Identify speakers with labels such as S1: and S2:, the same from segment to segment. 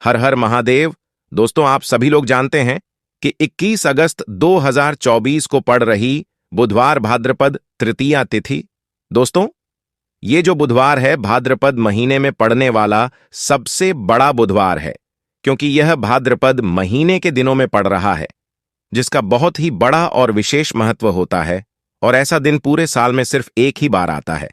S1: हर हर महादेव। दोस्तों, आप सभी लोग जानते हैं कि 21 अगस्त 2024 को पड़ रही बुधवार भाद्रपद तृतीया तिथि। दोस्तों, ये जो बुधवार है भाद्रपद महीने में पड़ने वाला सबसे बड़ा बुधवार है, क्योंकि यह भाद्रपद महीने के दिनों में पड़ रहा है, जिसका बहुत ही बड़ा और विशेष महत्व होता है। और ऐसा दिन पूरे साल में सिर्फ एक ही बार आता है।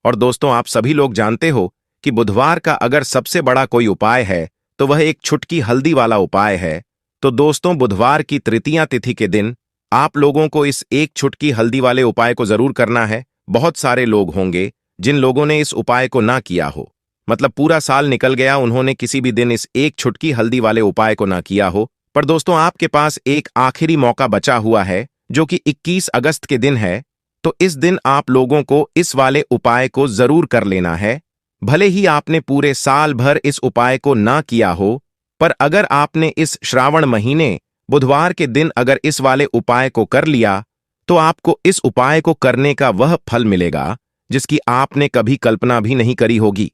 S1: और दोस्तों, आप सभी लोग जानते हो कि बुधवार का अगर सबसे बड़ा कोई उपाय है तो वह एक छुटकी हल्दी वाला उपाय है। तो दोस्तों, बुधवार की तृतीया तिथि के दिन आप लोगों को इस एक छुटकी हल्दी वाले उपाय को जरूर करना है। बहुत सारे लोग होंगे जिन लोगों ने इस उपाय को ना किया हो, मतलब पूरा साल निकल गया, उन्होंने किसी भी दिन इस एक छुटकी हल्दी वाले उपाय को ना किया हो। पर दोस्तों, आपके पास एक आखिरी मौका बचा हुआ है, जो कि 21 अगस्त के दिन है। तो इस दिन आप लोगों को इस वाले उपाय को जरूर कर लेना है। भले ही आपने पूरे साल भर इस उपाय को ना किया हो, पर अगर आपने इस श्रावण महीने बुधवार के दिन अगर इस वाले उपाय को कर लिया, तो आपको इस उपाय को करने का वह फल मिलेगा जिसकी आपने कभी कल्पना भी नहीं करी होगी।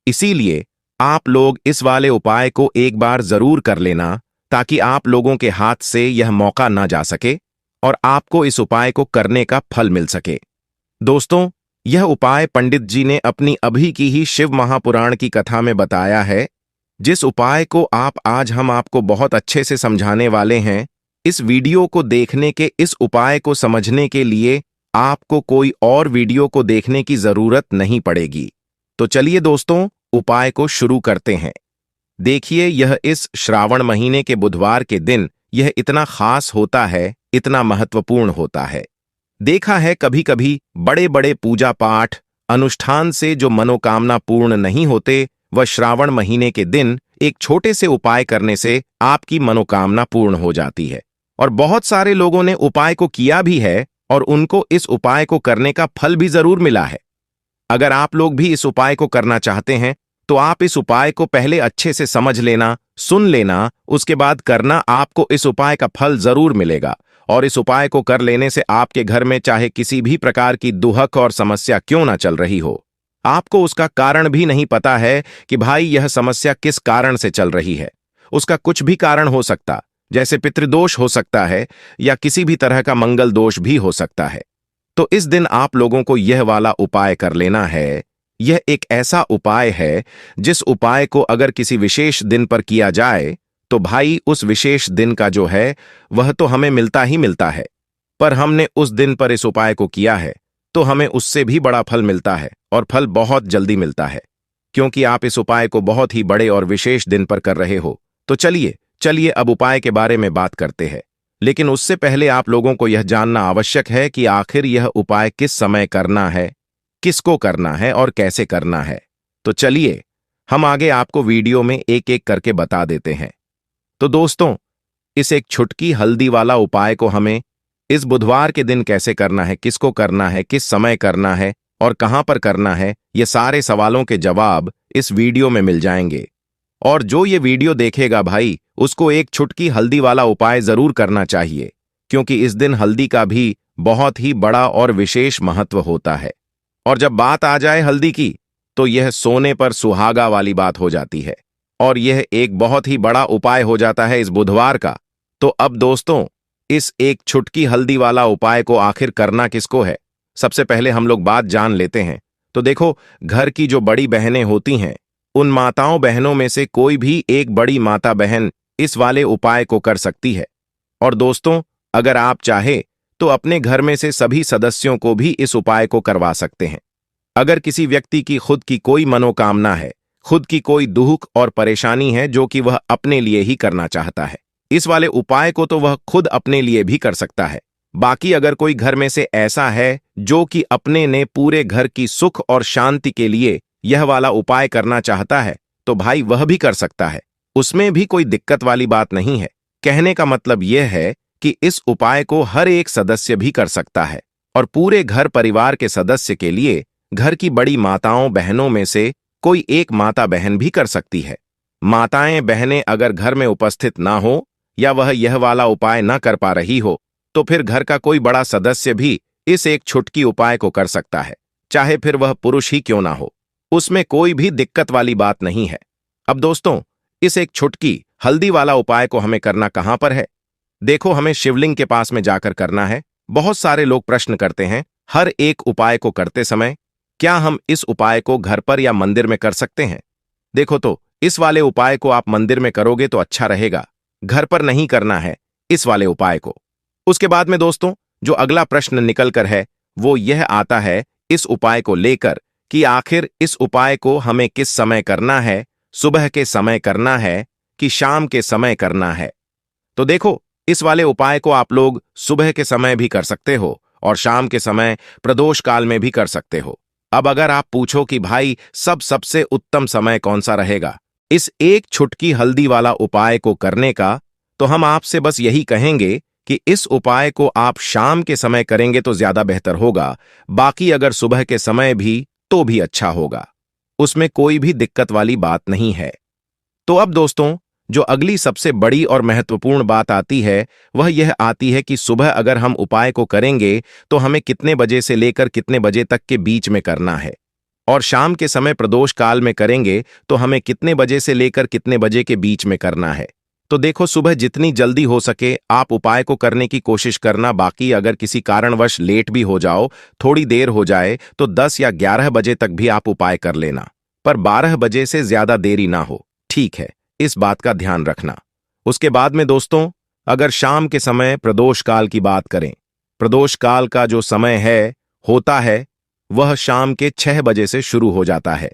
S1: इसीलिए आप लोग इस वाले उपाय को एक बार जरूर कर लेना, ताकि आप लोगों के हाथ से यह मौका ना जा सके और आपको इस उपाय को करने का फल मिल सके। दोस्तों, यह उपाय पंडित जी ने अपनी अभी की ही शिव महापुराण की कथा में बताया है, जिस उपाय को आज हम आपको बहुत अच्छे से समझाने वाले हैं। इस वीडियो को देखने के, इस उपाय को समझने के लिए आपको कोई और वीडियो को देखने की जरूरत नहीं पड़ेगी। तो चलिए दोस्तों, उपाय को शुरू करते हैं। देखिए, यह इस श्रावण महीने के बुधवार के दिन यह इतना खास होता है, इतना महत्वपूर्ण होता है। देखा है कभी कभी बड़े बड़े पूजा पाठ अनुष्ठान से जो मनोकामना पूर्ण नहीं होते, वह श्रावण महीने के दिन एक छोटे से उपाय करने से आपकी मनोकामना पूर्ण हो जाती है। और बहुत सारे लोगों ने उपाय को किया भी है और उनको इस उपाय को करने का फल भी जरूर मिला है। अगर आप लोग भी इस उपाय को करना चाहते हैं तो आप इस उपाय को पहले अच्छे से समझ लेना, सुन लेना, उसके बाद करना। आपको इस उपाय का फल जरूर मिलेगा। और इस उपाय को कर लेने से आपके घर में चाहे किसी भी प्रकार की दुहक और समस्या क्यों ना चल रही हो, आपको उसका कारण भी नहीं पता है कि भाई यह समस्या किस कारण से चल रही है। उसका कुछ भी कारण हो सकता, जैसे पितृदोष हो सकता है या किसी भी तरह का मंगल दोष भी हो सकता है। तो इस दिन आप लोगों को यह वाला उपाय कर लेना है। यह एक ऐसा उपाय है जिस उपाय को अगर किसी विशेष दिन पर किया जाए तो भाई उस विशेष दिन का जो है वह तो हमें मिलता ही मिलता है। पर हमने उस दिन पर इस उपाय को किया है तो हमें उससे भी बड़ा फल मिलता है, और फल बहुत जल्दी मिलता है, क्योंकि आप इस उपाय को बहुत ही बड़े और विशेष दिन पर कर रहे हो। तो चलिए अब उपाय के बारे में बात करते हैं। लेकिन उससे पहले आप लोगों को यह जानना आवश्यक है कि आखिर यह उपाय किस समय करना है, किसको करना है और कैसे करना है। तो चलिए हम आगे आपको वीडियो में एक एक करके बता देते हैं। तो दोस्तों, इस एक छुटकी हल्दी वाला उपाय को हमें इस बुधवार के दिन कैसे करना है, किसको करना है, किस समय करना है और कहां पर करना है, ये सारे सवालों के जवाब इस वीडियो में मिल जाएंगे। और जो ये वीडियो देखेगा भाई, उसको एक छुटकी हल्दी वाला उपाय जरूर करना चाहिए, क्योंकि इस दिन हल्दी का भी बहुत ही बड़ा और विशेष महत्व होता है। और जब बात आ जाए हल्दी की, तो यह सोने पर सुहागा वाली बात हो जाती है, और यह एक बहुत ही बड़ा उपाय हो जाता है इस बुधवार का। तो अब दोस्तों, इस एक छुटकी हल्दी वाला उपाय को आखिर करना किसको है, सबसे पहले हम लोग बात जान लेते हैं। तो देखो, घर की जो बड़ी बहनें होती हैं, उन माताओं बहनों में से कोई भी एक बड़ी माता बहन इस वाले उपाय को कर सकती है। और दोस्तों, अगर आप चाहे तो अपने घर में से सभी सदस्यों को भी इस उपाय को करवा सकते हैं। अगर किसी व्यक्ति की खुद की कोई मनोकामना है, खुद की कोई दुख और परेशानी है जो कि वह अपने लिए ही करना चाहता है, इस वाले उपाय को तो वह खुद अपने लिए भी कर सकता है। बाकी अगर कोई घर में से ऐसा है जो कि अपने ने पूरे घर की सुख और शांति के लिए यह वाला उपाय करना चाहता है, तो भाई वह भी कर सकता है। उसमें भी कोई दिक्कत वाली बात नहीं है। कहने का मतलब यह है कि इस उपाय को हर एक सदस्य भी कर सकता है, और पूरे घर परिवार के सदस्य के लिए घर की बड़ी माताओं बहनों में से कोई एक माता बहन भी कर सकती है। माताएं बहनें अगर घर में उपस्थित ना हो या वह यह वाला उपाय ना कर पा रही हो, तो फिर घर का कोई बड़ा सदस्य भी इस एक छुटकी उपाय को कर सकता है, चाहे फिर वह पुरुष ही क्यों ना हो। उसमें कोई भी दिक्कत वाली बात नहीं है। अब दोस्तों, इस एक छुटकी हल्दी वाला उपाय को हमें करना कहां पर है? देखो, हमें शिवलिंग के पास में जाकर करना है। बहुत सारे लोग प्रश्न करते हैं हर एक उपाय को करते समय, क्या हम इस उपाय को घर पर या मंदिर में कर सकते हैं? देखो, तो इस वाले उपाय को आप मंदिर में करोगे तो अच्छा रहेगा, घर पर नहीं करना है इस वाले उपाय को। उसके बाद में दोस्तों, जो अगला प्रश्न निकल कर है वो यह आता है इस उपाय को लेकर कि आखिर इस उपाय को हमें किस समय करना है, सुबह के समय करना है कि शाम के समय करना है? तो देखो, इस वाले उपाय को आप लोग सुबह के समय भी कर सकते हो और शाम के समय प्रदोष काल में भी कर सकते हो। अब अगर आप पूछो कि भाई सबसे उत्तम समय कौन सा रहेगा इस एक छुटकी हल्दी वाला उपाय को करने का, तो हम आपसे बस यही कहेंगे कि इस उपाय को आप शाम के समय करेंगे तो ज्यादा बेहतर होगा। बाकी अगर सुबह के समय भी तो भी अच्छा होगा, उसमें कोई भी दिक्कत वाली बात नहीं है। तो अब दोस्तों, जो अगली सबसे बड़ी और महत्वपूर्ण बात आती है वह यह आती है कि सुबह अगर हम उपाय को करेंगे तो हमें कितने बजे से लेकर कितने बजे तक के बीच में करना है, और शाम के समय प्रदोष काल में करेंगे तो हमें कितने बजे से लेकर कितने बजे के बीच में करना है। तो देखो, सुबह जितनी जल्दी हो सके आप उपाय को करने की कोशिश करना। बाकी अगर किसी कारणवश लेट भी हो जाओ, थोड़ी देर हो जाए, तो 10 या 11 बजे तक भी आप उपाय कर लेना, पर 12 बजे से ज्यादा देरी ना हो, ठीक है? इस बात का ध्यान रखना। उसके बाद में दोस्तों, अगर शाम के समय प्रदोष काल की बात करें, प्रदोष काल का जो समय होता है वह शाम के 6 बजे से शुरू हो जाता है।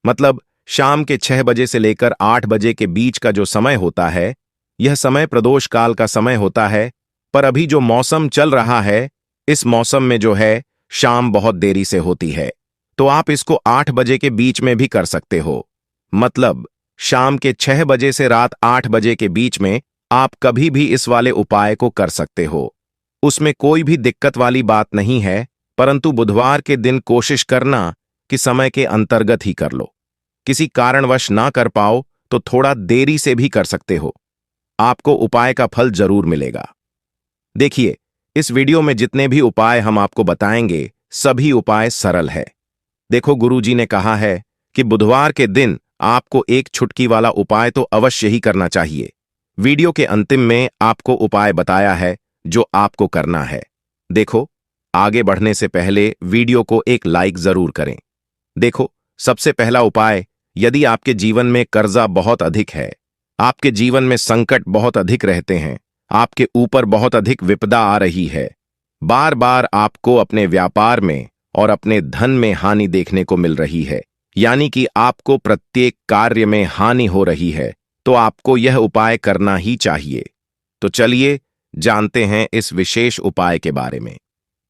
S1: मतलब शाम के 6 बजे से लेकर 8 बजे के बीच का जो समय होता है यह समय प्रदोष काल का समय होता है। पर अभी जो मौसम चल रहा है, इस मौसम में जो है शाम बहुत देरी से होती है, तो आप इसको 8 बजे के बीच में भी कर सकते हो। मतलब शाम के 6 बजे से रात 8 बजे के बीच में आप कभी भी इस वाले उपाय को कर सकते हो, उसमें कोई भी दिक्कत वाली बात नहीं है। परंतु बुधवार के दिन कोशिश करना कि समय के अंतर्गत ही कर लो। किसी कारणवश ना कर पाओ तो थोड़ा देरी से भी कर सकते हो, आपको उपाय का फल जरूर मिलेगा। देखिए, इस वीडियो में जितने भी उपाय हम आपको बताएंगे सभी उपाय सरल है। देखो, गुरुजी ने कहा है कि बुधवार के दिन आपको एक छुटकी वाला उपाय तो अवश्य ही करना चाहिए। वीडियो के अंतिम में आपको उपाय बताया है जो आपको करना है। देखो, आगे बढ़ने से पहले वीडियो को एक लाइक जरूर करें। देखो, सबसे पहला उपाय, यदि आपके जीवन में कर्जा बहुत अधिक है, आपके जीवन में संकट बहुत अधिक रहते हैं, आपके ऊपर बहुत अधिक विपदा आ रही है, बार बार आपको अपने व्यापार में और अपने धन में हानि देखने को मिल रही है, यानी कि आपको प्रत्येक कार्य में हानि हो रही है, तो आपको यह उपाय करना ही चाहिए। तो चलिए जानते हैं इस विशेष उपाय के बारे में।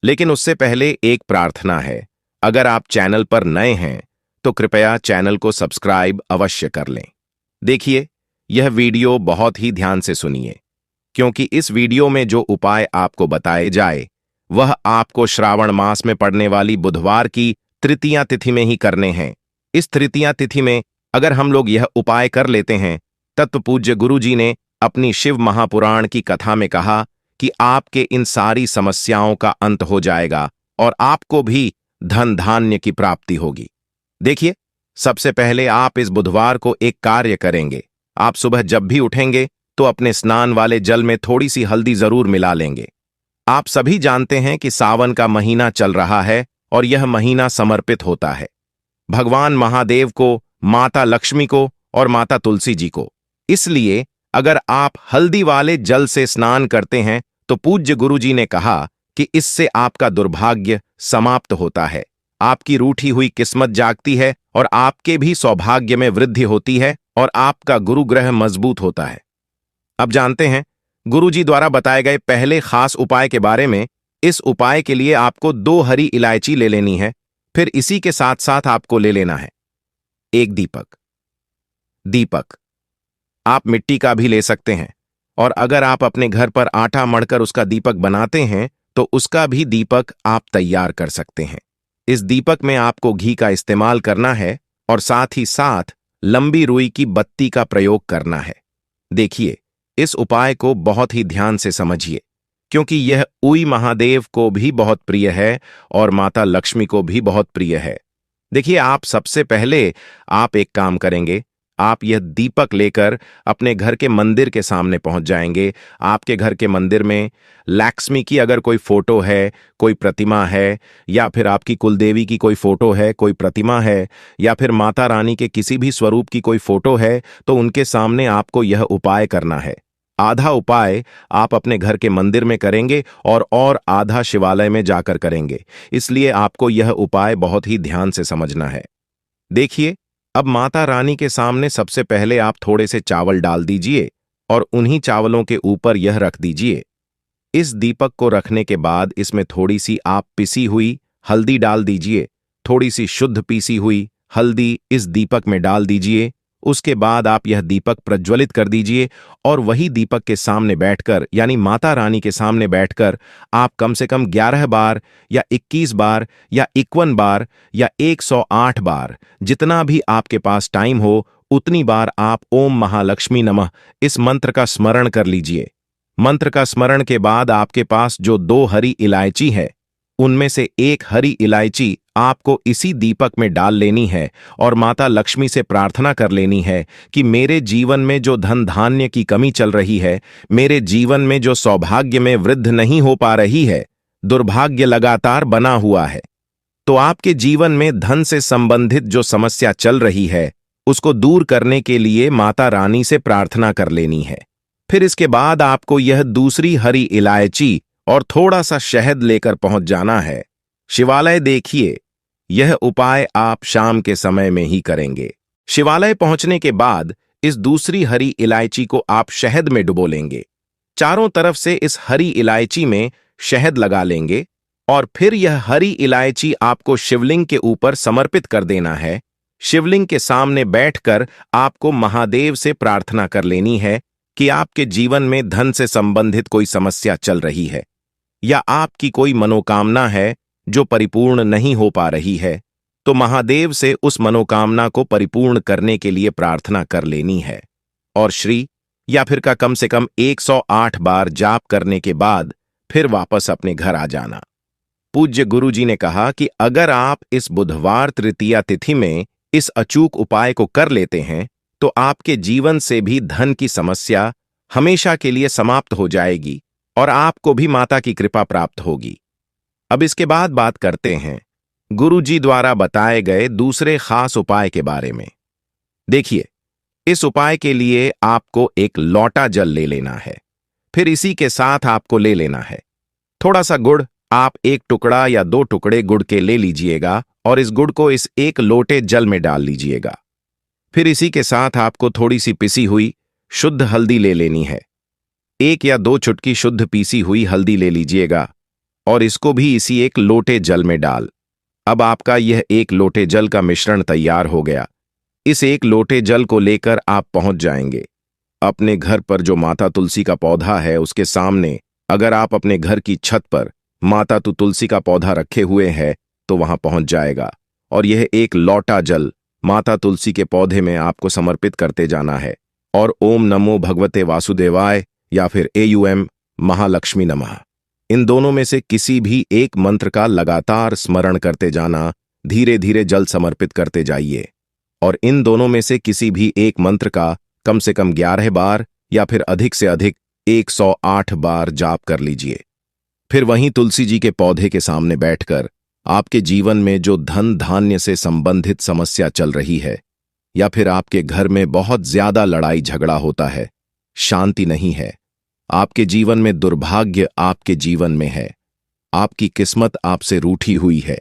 S1: लेकिन उससे पहले एक प्रार्थना है, अगर आप चैनल पर नए हैं तो कृपया चैनल को सब्सक्राइब अवश्य कर लें। देखिए, यह वीडियो बहुत ही ध्यान से सुनिए, क्योंकि इस वीडियो में जो उपाय आपको बताए जाए वह आपको श्रावण मास में पड़ने वाली बुधवार की तृतीया तिथि में ही करने हैं। इस तृतीया तिथि में अगर हम लोग यह उपाय कर लेते हैं, तत्व पूज्य गुरुजी ने अपनी शिव महापुराण की कथा में कहा कि आपके इन सारी समस्याओं का अंत हो जाएगा और आपको भी धन धान्य की प्राप्ति होगी। देखिए, सबसे पहले आप इस बुधवार को एक कार्य करेंगे। आप सुबह जब भी उठेंगे तो अपने स्नान वाले जल में थोड़ी सी हल्दी जरूर मिला लेंगे। आप सभी जानते हैं कि सावन का महीना चल रहा है और यह महीना समर्पित होता है भगवान महादेव को, माता लक्ष्मी को और माता तुलसी जी को। इसलिए अगर आप हल्दी वाले जल से स्नान करते हैं तो पूज्य गुरुजी ने कहा कि इससे आपका दुर्भाग्य समाप्त होता है, आपकी रूठी हुई किस्मत जागती है और आपके भी सौभाग्य में वृद्धि होती है और आपका गुरु ग्रह मजबूत होता है। अब जानते हैं गुरुजी द्वारा बताए गए पहले खास उपाय के बारे में। इस उपाय के लिए आपको 2 हरी इलायची ले लेनी है, फिर इसी के साथ साथ आपको ले लेना है एक दीपक आप मिट्टी का भी ले सकते हैं, और अगर आप अपने घर पर आटा मढ़कर उसका दीपक बनाते हैं तो उसका भी दीपक आप तैयार कर सकते हैं। इस दीपक में आपको घी का इस्तेमाल करना है और साथ ही साथ लंबी रुई की बत्ती का प्रयोग करना है। देखिए, इस उपाय को बहुत ही ध्यान से समझिए, क्योंकि यह उई महादेव को भी बहुत प्रिय है और माता लक्ष्मी को भी बहुत प्रिय है। देखिए, आप सबसे पहले आप एक काम करेंगे, आप यह दीपक लेकर अपने घर के मंदिर के सामने पहुंच जाएंगे। आपके घर के मंदिर में लक्ष्मी की अगर कोई फोटो है, कोई प्रतिमा है, या फिर आपकी कुलदेवी की कोई फोटो है, कोई प्रतिमा है, या फिर माता रानी के किसी भी स्वरूप की कोई फोटो है, तो उनके सामने आपको यह उपाय करना है। आधा उपाय आप अपने घर के मंदिर में करेंगे और आधा शिवालय में जाकर करेंगे। इसलिए आपको यह उपाय बहुत ही ध्यान से समझना है। देखिए, अब माता रानी के सामने सबसे पहले आप थोड़े से चावल डाल दीजिए और उन्हीं चावलों के ऊपर यह रख दीजिए। इस दीपक को रखने के बाद इसमें थोड़ी सी आप पिसी हुई हल्दी डाल दीजिए। थोड़ी सी शुद्ध पीसी हुई हल्दी इस दीपक में डाल दीजिए। उसके बाद आप यह दीपक प्रज्वलित कर दीजिए और वही दीपक के सामने बैठकर, यानी माता रानी के सामने बैठकर, आप कम से कम 11 बार या 21 बार या 51 बार या 108 बार, जितना भी आपके पास टाइम हो उतनी बार आप ओम महालक्ष्मी नमः इस मंत्र का स्मरण कर लीजिए। मंत्र का स्मरण के बाद आपके पास जो 2 हरी इलायची है, उनमें से एक हरी इलायची आपको इसी दीपक में डाल लेनी है और माता लक्ष्मी से प्रार्थना कर लेनी है कि मेरे जीवन में जो धन धान्य की कमी चल रही है, मेरे जीवन में जो सौभाग्य में वृद्धि नहीं हो पा रही है, दुर्भाग्य लगातार बना हुआ है, तो आपके जीवन में धन से संबंधित जो समस्या चल रही है उसको दूर करने के लिए माता रानी से प्रार्थना कर लेनी है। फिर इसके बाद आपको यह दूसरी हरी इलायची और थोड़ा सा शहद लेकर पहुंच जाना है शिवालय। देखिए, यह उपाय आप शाम के समय में ही करेंगे। शिवालय पहुंचने के बाद इस दूसरी हरी इलायची को आप शहद में डुबो लेंगे। चारों तरफ से इस हरी इलायची में शहद लगा लेंगे और फिर यह हरी इलायची आपको शिवलिंग के ऊपर समर्पित कर देना है। शिवलिंग के सामने बैठकर आपको महादेव से प्रार्थना कर लेनी है कि आपके जीवन में धन से संबंधित कोई समस्या चल रही है या आपकी कोई मनोकामना है जो परिपूर्ण नहीं हो पा रही है, तो महादेव से उस मनोकामना को परिपूर्ण करने के लिए प्रार्थना कर लेनी है और श्री या फिर का कम से कम 108 बार जाप करने के बाद फिर वापस अपने घर आ जाना। पूज्य गुरुजी ने कहा कि अगर आप इस बुधवार तृतीया तिथि में इस अचूक उपाय को कर लेते हैं तो आपके जीवन से भी धन की समस्या हमेशा के लिए समाप्त हो जाएगी और आपको भी माता की कृपा प्राप्त होगी। अब इसके बाद बात करते हैं गुरुजी द्वारा बताए गए दूसरे खास उपाय के बारे में। देखिए, इस उपाय के लिए आपको एक लोटा जल ले लेना है। फिर इसी के साथ आपको ले लेना है थोड़ा सा गुड़। आप 1 टुकड़ा या 2 टुकड़े गुड़ के ले लीजिएगा और इस गुड़ को इस 1 लोटे जल में डाल लीजिएगा। फिर इसी के साथ आपको थोड़ी सी पिसी हुई शुद्ध हल्दी ले लेनी है। 1 या 2 चुटकी शुद्ध पीसी हुई हल्दी ले लीजिएगा और इसको भी इसी 1 लोटे जल में डाल। अब आपका यह 1 लोटे जल का मिश्रण तैयार हो गया। इस 1 लोटे जल को लेकर आप पहुंच जाएंगे अपने घर पर जो माता तुलसी का पौधा है उसके सामने। अगर आप अपने घर की छत पर माता तुलसी का पौधा रखे हुए हैं तो वहां पहुंच जाएगा और यह 1 लोटा जल माता तुलसी के पौधे में आपको समर्पित करते जाना है और ओम नमो भगवते वासुदेवाय या फिर AUM महालक्ष्मी नमः, इन दोनों में से किसी भी एक मंत्र का लगातार स्मरण करते जाना। धीरे धीरे जल समर्पित करते जाइए और इन दोनों में से किसी भी एक मंत्र का कम से कम 11 बार या फिर अधिक से अधिक 108 बार जाप कर लीजिए। फिर वहीं तुलसी जी के पौधे के सामने बैठकर आपके जीवन में जो धन धान्य से संबंधित समस्या चल रही है या फिर आपके घर में बहुत ज्यादा लड़ाई झगड़ा होता है, शांति नहीं है, आपके जीवन में दुर्भाग्य आपके जीवन में है, आपकी किस्मत आपसे रूठी हुई है,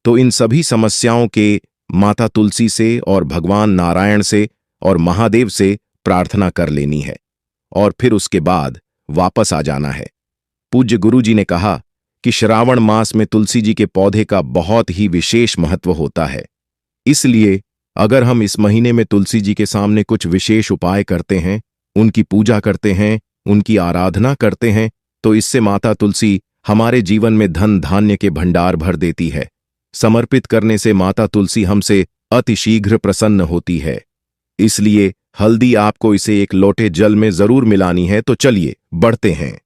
S1: तो इन सभी समस्याओं के माता तुलसी से और भगवान नारायण से और महादेव से प्रार्थना कर लेनी है और फिर उसके बाद वापस आ जाना है। पूज्य गुरुजी ने कहा कि श्रावण मास में तुलसी जी के पौधे का बहुत ही विशेष महत्व होता है। इसलिए अगर हम इस महीने में तुलसी जी के सामने कुछ विशेष उपाय करते हैं, उनकी पूजा करते हैं, उनकी आराधना करते हैं, तो इससे माता तुलसी हमारे जीवन में धन धान्य के भंडार भर देती है। समर्पित करने से माता तुलसी हमसे अतिशीघ्र प्रसन्न होती है। इसलिए हल्दी आपको इसे 1 लोटे जल में जरूर मिलानी है। तो चलिए बढ़ते हैं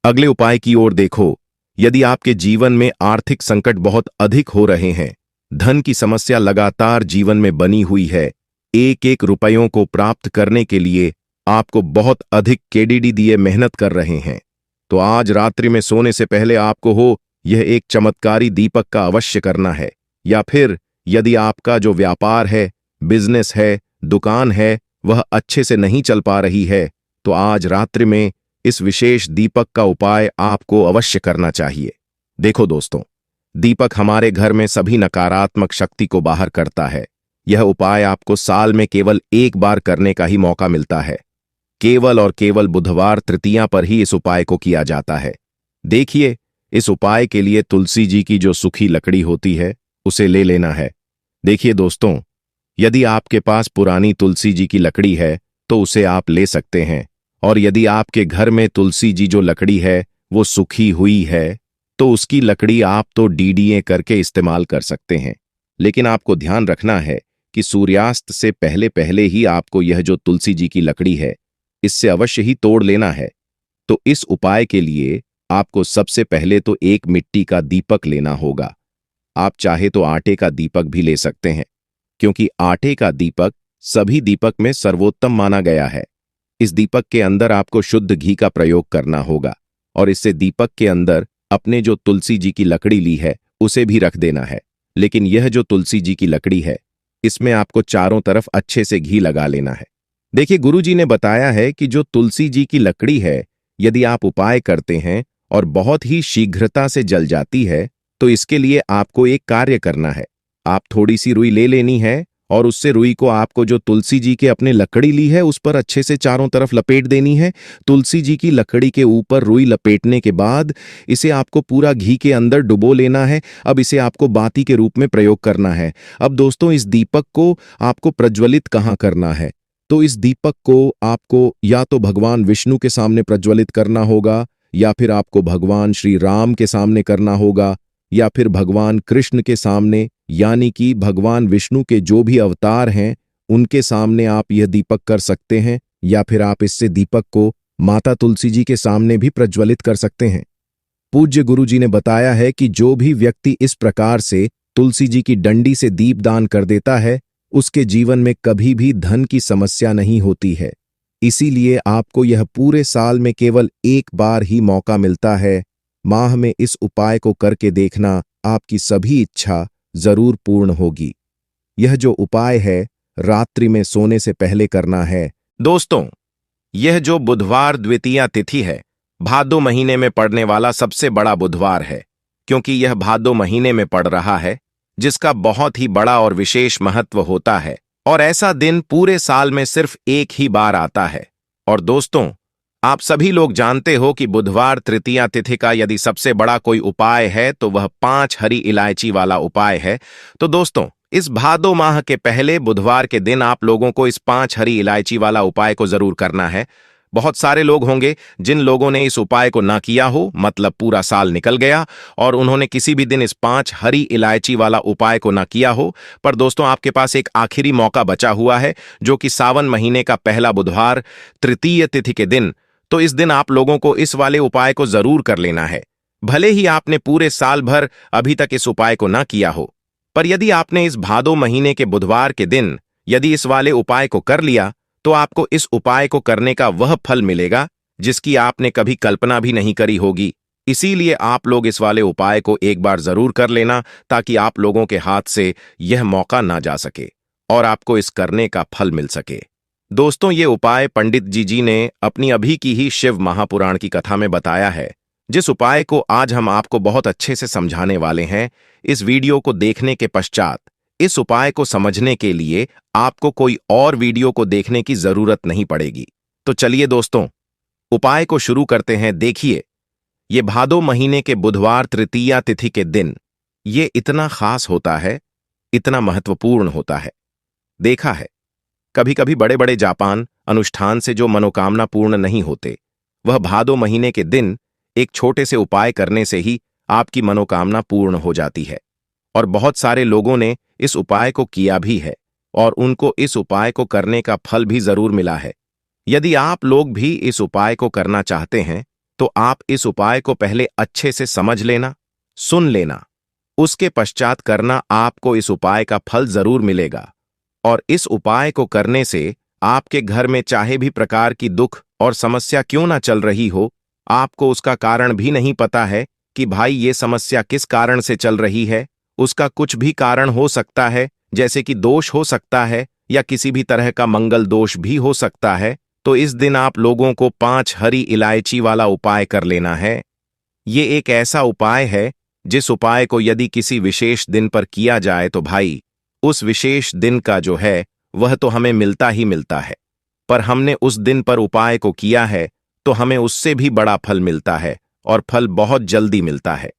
S1: अगले उपाय की ओर। देखो, यदि आपके जीवन में आर्थिक संकट बहुत अधिक हो रहे हैं, धन की समस्या लगातार जीवन में बनी हुई है, एक एक रुपयों को प्राप्त करने के लिए आपको बहुत अधिक केडीडी दिए मेहनत कर रहे हैं, तो आज रात्रि में सोने से पहले आपको यह एक चमत्कारी दीपक का अवश्य करना है। या फिर यदि आपका जो व्यापार है, बिजनेस है, दुकान है, वह अच्छे से नहीं चल पा रही है, तो आज रात्रि में इस विशेष दीपक का उपाय आपको अवश्य करना चाहिए। देखो दोस्तों, दीपक हमारे घर में सभी नकारात्मक शक्ति को बाहर करता है। यह उपाय आपको साल में केवल एक बार करने का ही मौका मिलता है। केवल और केवल बुधवार तृतीया पर ही इस उपाय को किया जाता है। देखिए, इस उपाय के लिए तुलसी जी की जो सूखी लकड़ी होती है उसे ले लेना है। देखिए दोस्तों, यदि आपके पास पुरानी तुलसी जी की लकड़ी है तो उसे आप ले सकते हैं, और यदि आपके घर में तुलसी जी जो लकड़ी है वो सूखी हुई है तो उसकी लकड़ी आप तो डीडीए करके इस्तेमाल कर सकते हैं। लेकिन आपको ध्यान रखना है कि सूर्यास्त से पहले पहले ही आपको यह जो तुलसी जी की लकड़ी है इससे अवश्य ही तोड़ लेना है। तो इस उपाय के लिए आपको सबसे पहले तो एक मिट्टी का दीपक लेना होगा। आप चाहे तो आटे का दीपक भी ले सकते हैं, क्योंकि आटे का दीपक सभी दीपक में सर्वोत्तम माना गया है। इस दीपक के अंदर आपको शुद्ध घी का प्रयोग करना होगा, और इससे दीपक के अंदर अपने जो तुलसी जी की लकड़ी ली है उसे भी रख देना है। लेकिन यह जो तुलसी जी की लकड़ी है इसमें आपको चारों तरफ अच्छे से घी लगा लेना है। देखिए, गुरु जी ने बताया है कि जो तुलसी जी की लकड़ी है, यदि आप उपाय करते हैं और बहुत ही शीघ्रता से जल जाती है, तो इसके लिए आपको एक कार्य करना है। आप थोड़ी सी रुई ले लेनी है और उससे रुई को आपको जो तुलसी जी के अपने लकड़ी ली है उस पर अच्छे से चारों तरफ लपेट देनी है। तुलसी जी की लकड़ी के ऊपर रुई लपेटने के बाद इसे आपको पूरा घी के अंदर डुबो लेना है। अब इसे आपको बाती के रूप में प्रयोग करना है। अब दोस्तों, इस दीपक को आपको प्रज्वलित कहाँ करना है? तो इस दीपक को आपको या तो भगवान विष्णु के सामने प्रज्वलित करना होगा, या फिर आपको भगवान श्री राम के सामने करना होगा, या फिर भगवान कृष्ण के सामने, यानी कि भगवान विष्णु के जो भी अवतार हैं उनके सामने आप यह दीपक कर सकते हैं। या फिर आप इससे दीपक को माता तुलसी जी के सामने भी प्रज्वलित कर सकते हैं। पूज्य गुरु जी ने बताया है कि जो भी व्यक्ति इस प्रकार से तुलसी जी की डंडी से दीपदान कर देता है उसके जीवन में कभी भी धन की समस्या नहीं होती है। इसीलिए आपको यह पूरे साल में केवल एक बार ही मौका मिलता है। माह में इस उपाय को करके देखना, आपकी सभी इच्छा जरूर पूर्ण होगी। यह जो उपाय है रात्रि में सोने से पहले करना है। दोस्तों, यह जो बुधवार द्वितीया तिथि है भादो महीने में पड़ने वाला सबसे बड़ा बुधवार है, क्योंकि यह भादो महीने में पड़ रहा है, जिसका बहुत ही बड़ा और विशेष महत्व होता है। और ऐसा दिन पूरे साल में सिर्फ एक ही बार आता है। और दोस्तों, आप सभी लोग जानते हो कि बुधवार तृतीया तिथि का यदि सबसे बड़ा कोई उपाय है तो वह 5 हरी इलायची वाला उपाय है। तो दोस्तों, इस भादो माह के पहले बुधवार के दिन आप लोगों को इस 5 हरी इलायची वाला उपाय को जरूर करना है। बहुत सारे लोग होंगे जिन लोगों ने इस उपाय को ना किया हो, मतलब पूरा साल निकल गया और उन्होंने किसी भी दिन इस 5 हरी इलायची वाला उपाय को ना किया हो। पर दोस्तों, आपके पास एक आखिरी मौका बचा हुआ है, जो कि सावन महीने का पहला बुधवार तृतीय तिथि के दिन। तो इस दिन आप लोगों को इस वाले उपाय को जरूर कर लेना है। भले ही आपने पूरे साल भर अभी तक इस उपाय को ना किया हो, पर यदि आपने इस भादो महीने के बुधवार के दिन यदि इस वाले उपाय को कर लिया तो आपको इस उपाय को करने का वह फल मिलेगा जिसकी आपने कभी कल्पना भी नहीं करी होगी। इसीलिए आप लोग इस वाले उपाय को एक बार जरूर कर लेना, ताकि आप लोगों के हाथ से यह मौका ना जा सके और आपको इस करने का फल मिल सके। दोस्तों, ये उपाय पंडित जी ने अपनी अभी की ही शिव महापुराण की कथा में बताया है, जिस उपाय को आज हम आपको बहुत अच्छे से समझाने वाले हैं। इस वीडियो को देखने के पश्चात इस उपाय को समझने के लिए आपको कोई और वीडियो को देखने की जरूरत नहीं पड़ेगी। तो चलिए दोस्तों, उपाय को शुरू करते हैं। देखिए, ये भादो महीने के बुधवार तृतीया तिथि के दिन ये इतना खास होता है, इतना महत्वपूर्ण होता है। देखा है, कभी कभी बड़े बड़े जापान अनुष्ठान से जो मनोकामना पूर्ण नहीं होते, वह भादो महीने के दिन एक छोटे से उपाय करने से ही आपकी मनोकामना पूर्ण हो जाती है। और बहुत सारे लोगों ने इस उपाय को किया भी है और उनको इस उपाय को करने का फल भी जरूर मिला है। यदि आप लोग भी इस उपाय को करना चाहते हैं तो आप इस उपाय को पहले अच्छे से समझ लेना, सुन लेना, उसके पश्चात करना। आपको इस उपाय का फल जरूर मिलेगा। और इस उपाय को करने से आपके घर में चाहे भी प्रकार की दुख और समस्या क्यों ना चल रही हो, आपको उसका कारण भी नहीं पता है कि भाई ये समस्या किस कारण से चल रही है। उसका कुछ भी कारण हो सकता है, जैसे कि दोष हो सकता है या किसी भी तरह का मंगल दोष भी हो सकता है। तो इस दिन आप लोगों को 5 हरी इलायची वाला उपाय कर लेना है। ये एक ऐसा उपाय है जिस उपाय को यदि किसी विशेष दिन पर किया जाए तो भाई उस विशेष दिन का जो है वह तो हमें मिलता ही मिलता है, पर हमने उस दिन पर उपाय को किया है तो हमें उससे भी बड़ा फल मिलता है और फल बहुत जल्दी मिलता है।